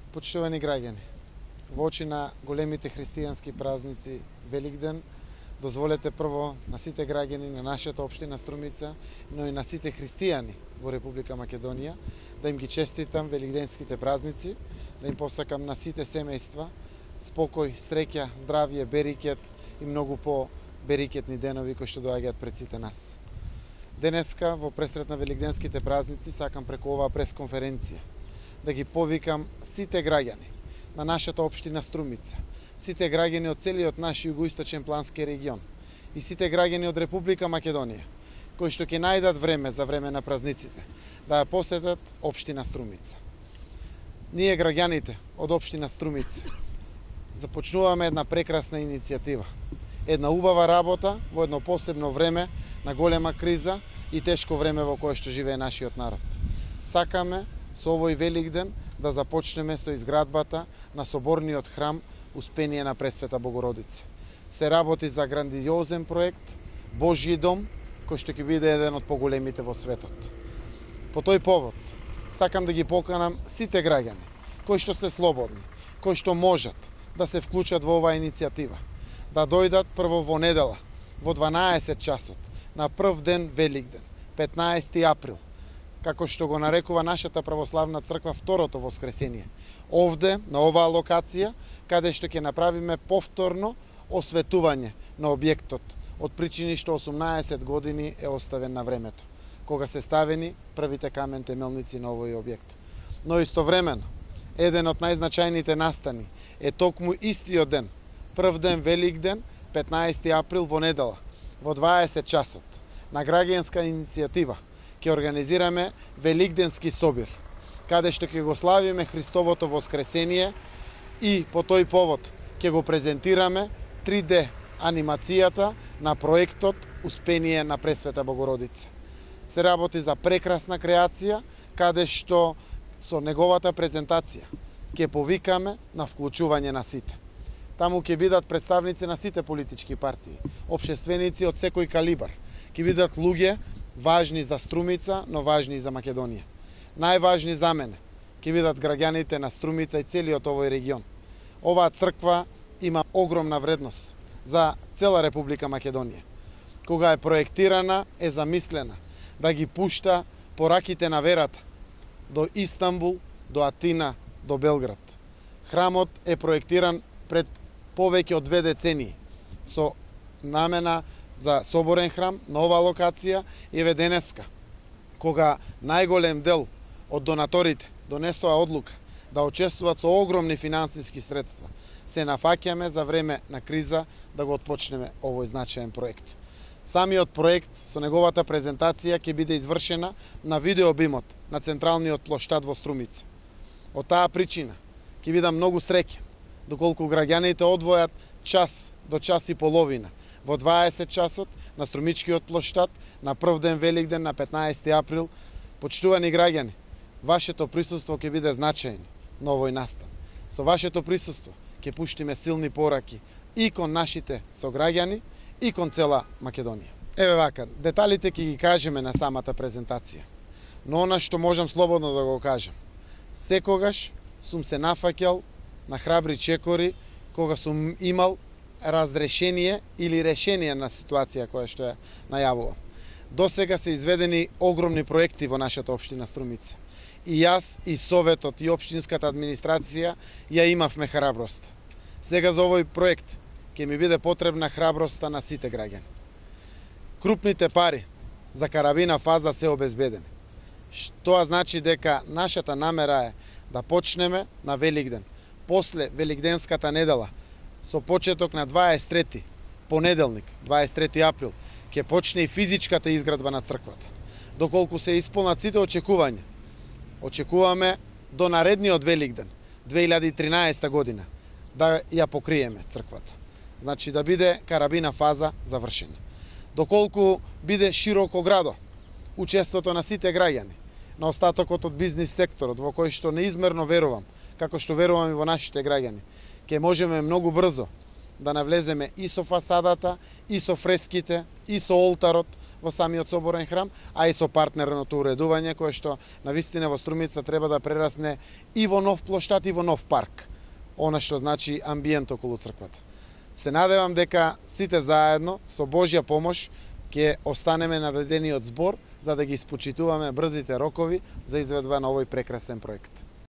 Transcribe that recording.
Почитувани граѓани, во очи на големите христијански празници Великден, дозволете прво на сите граѓани на нашата општина Струмица, но и на сите христијани во Република Македонија, да им ги честитам великденските празници, да им посакам на сите семејства спокој, среќа, здравје, берикет и многу по-берикетни денови кои што доаѓаат пред сите нас. Денеска, во пресрет на великденските празници, сакам преку оваа пресконференција да ги повикам сите граѓани на нашата општина Струмица, сите граѓани од целиот наш југоисточен плански регион и сите граѓани од Република Македонија, кои што ќе најдат време за време на празниците, да ја посетат општина Струмица. Ние, граѓаните од општина Струмица, започнуваме една прекрасна иницијатива, една убава работа во едно посебно време на голема криза и тешко време во кое што живее нашиот народ. Сакаме со овој Великден да започнеме со изградбата на соборниот храм Успение на Пресвета Богородица. Се работи за грандиозен проект, Божји дом, кој што ќе биде еден од поголемите во светот. По тој повод, сакам да ги поканам сите граѓани, кои што се слободни, кои што можат да се вклучат во оваа иницијатива, да дојдат прво во недела, во 12 часот, на прв ден Великден, 15 април, како што го нарекува нашата православна црква второто воскресение. Овде, на оваа локација, каде што ќе направиме повторно осветување на објектот, од причини што 18 години е оставен на времето, кога се ставени првите камен темелници на овој објект. Но истовремено, еден од најзначајните настани е токму истиот ден, прв ден Великден, 15 април во недела, во 20 часот, на граѓанска иницијатива, ќе организираме Великденски собир, каде што ќе го славиме Христовото воскресение и по тој повод ќе го презентираме 3D анимацијата на проектот Успение на Пресвета Богородица. Се работи за прекрасна креација, каде што со неговата презентација ќе повикаме на вклучување на сите. Таму ќе бидат представници на сите политички партии, општественици од секој калибар, ќе бидат луѓе важни за Струмица, но важни и за Македонија. Најважни за мене ќе бидат граѓаните на Струмица и целиот овој регион. Оваа црква има огромна вредност за цела Република Македонија. Кога е проектирана, е замислена да ги пушта пораките на верата до Истанбул, до Атина, до Белград. Храмот е проектиран пред повеќе од 2 децении со намена за соборен храм на оваа локација. Еве денеска, кога најголем дел од донаторите донесоа одлука да учествуваат со огромни финансиски средства, се нафаќаме за време на криза да го отпочнеме овој значаен проект. Самиот проект со неговата презентација ќе биде извршена на видеобимот на централниот плоштад во Струмица. Од таа причина ќе бидам многу среќен доколку граѓаните одвојат час до час и половина во 20 часот на Струмичкиот плоштад на прв ден Великден на 15 април. Почитувани граѓани, вашето присуство ќе биде значајно на овој настан. Со вашето присуство ќе пуштиме силни пораки и кон нашите сограѓани и кон цела Македонија. Еве вака, деталите ќе ги кажеме на самата презентација. Но она што можам слободно да го кажам, секогаш сум се нафаќал на храбри чекори кога сум имал разрешение или решение на ситуација која што ја најавувам. До сега се изведени огромни проекти во нашата општина Струмица. И јас, и Советот, и општинската администрација ја имавме храброст. Сега за овој проект ќе ми биде потребна храброста на сите граѓани. Крупните пари за карабина фаза се обезбедени. Тоа значи дека нашата намера е да почнеме на Великден, после Великденската недела, со почеток на 23 понеделник, 23 април, ќе почне и физичката изградба на црквата. Доколку се исполнат сите очекувања, очекуваме до наредниот Великден, 2013 година, да ја покриеме црквата. Значи да биде карабина фаза завршена. Доколку биде широко градо, учеството на сите граѓани, на остатокот од бизнис секторот, во кој што неизмерно верувам, како што верувам и во нашите граѓани, ќе можеме многу брзо да навлеземе и со фасадата, и со фреските, и со олтарот во самиот соборен храм, а и со партнерното уредување кое што навистина во Струмица треба да прерасне и во нов плоштад и во нов парк. Она што значи амбиент околу црквата. Се надевам дека сите заедно со Божја помош ќе останеме на наредениот збор за да ги испочитуваме брзите рокови за изведба на овој прекрасен проект.